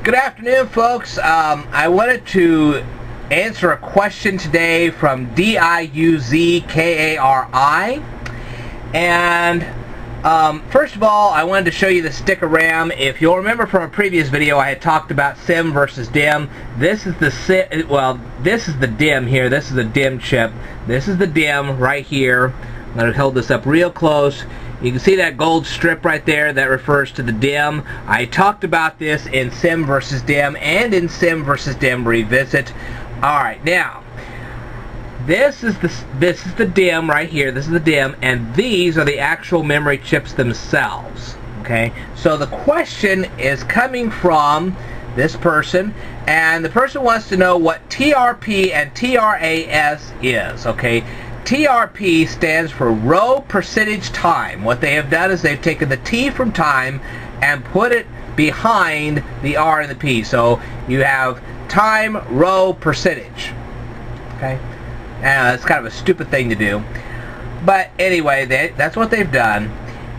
Good afternoon, folks. I wanted to answer a question today from DIUZKARI. And first of all, I wanted to show you the stick of RAM. If you'll remember from a previous video, I had talked about SIM versus DIM. This is the this is the DIM here. This is the DIM chip. This is the DIM right here. I'm going to hold this up real close. You can see that gold strip right there that refers to the DIM. I talked about this in SIM versus DIM and in SIM versus DIM Revisit. Alright, now this is the DIM right here. This is the DIM, and these are the actual memory chips themselves. Okay, so the question is coming from this person, and the person wants to know what tRP and tRAS is. Okay, tRP stands for row percentage time. What they have done is they've taken the T from time and put it behind the R and the P. So you have time row percentage. Okay, it's kind of a stupid thing to do, but anyway, that's what they've done.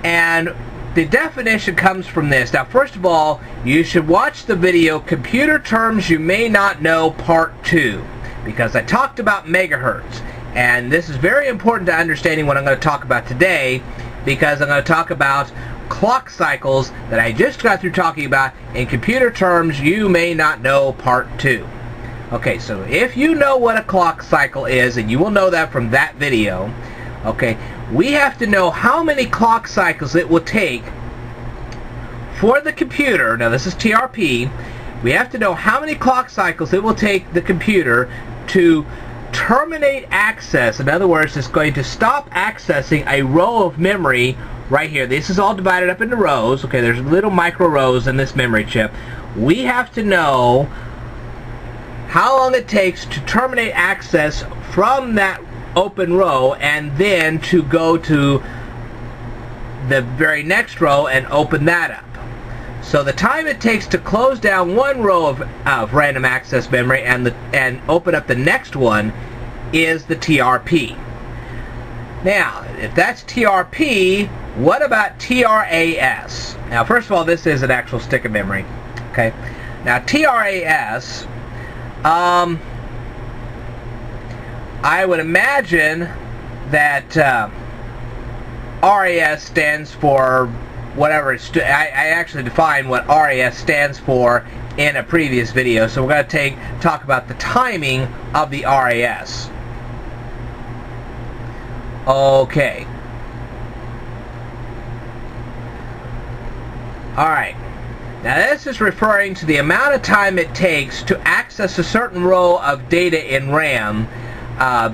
And the definition comes from this. Now, first of all, you should watch the video Computer Terms You May Not Know Part 2, because I talked about megahertz. And this is very important to understanding what I'm going to talk about today, because I'm going to talk about clock cycles that I just got through talking about in Computer Terms You May Not Know Part 2. Okay, so if you know what a clock cycle is, and you will know that from that video, okay, we have to know how many clock cycles it will take for the computer. Now, this is tRP. We have to know how many clock cycles it will take the computer to terminate access. In other words, it's going to stop accessing a row of memory right here. This is all divided up into rows. Okay, there's little micro rows in this memory chip. We have to know how long it takes to terminate access from that open row, and then to go to the very next row and open that up. So the time it takes to close down one row of random access memory and open up the next one is the tRP. Now, if that's tRP, what about tRAS? Now, first of all, this is an actual stick of memory. Okay. Now, tRAS, I would imagine that RAS stands for whatever I actually defined what RAS stands for in a previous video, so we're going to talk about the timing of the RAS. Okay. Alright. Now, this is referring to the amount of time it takes to access a certain row of data in RAM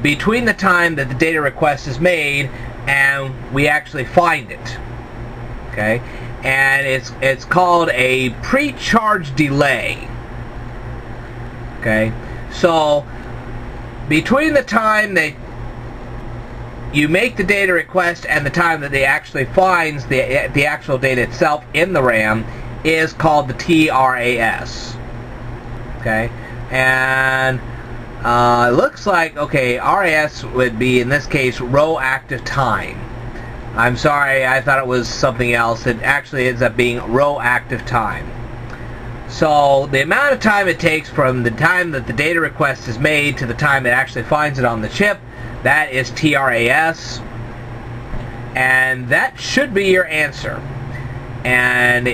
between the time that the data request is made and we actually find it. Okay, and it's called a pre-charge delay. Okay, so between the time that you make the data request and the time that they actually finds the actual data itself in the RAM is called the tRAS. Okay, and it looks like, okay, RAS would be, in this case, row active time. I'm sorry, I thought it was something else. It actually ends up being row active time. So the amount of time it takes from the time that the data request is made to the time it actually finds it on the chip, that is tRAS. And that should be your answer. And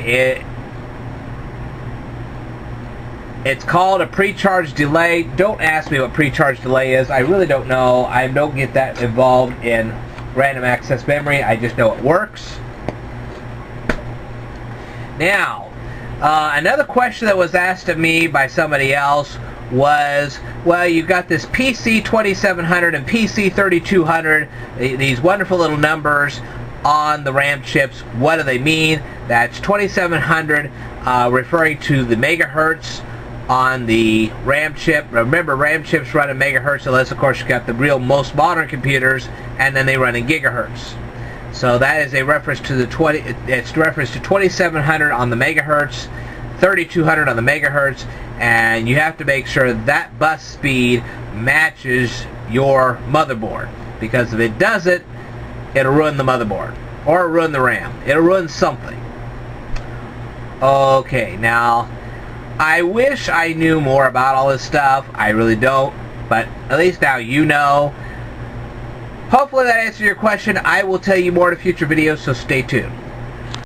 it's called a pre-charge delay. Don't ask me what pre-charge delay is. I really don't know. I don't get that involved in random access memory. I just know it works. Now, another question that was asked of me by somebody else was, well, you've got this PC 2700 and PC 3200, these wonderful little numbers on the RAM chips. What do they mean? That's 2700 referring to the megahertz on the RAM chip. Remember, RAM chips run in megahertz, unless of course you've got the real most modern computers, and then they run in gigahertz. So that is a reference to the 2700 on the megahertz, 3200 on the megahertz, and you have to make sure that bus speed matches your motherboard, because if it doesn't, it'll ruin the motherboard, or it'll ruin the RAM. It'll ruin something. Okay, now I wish I knew more about all this stuff. I really don't, but at least now you know. Hopefully that answers your question. I will tell you more in a future video, so stay tuned.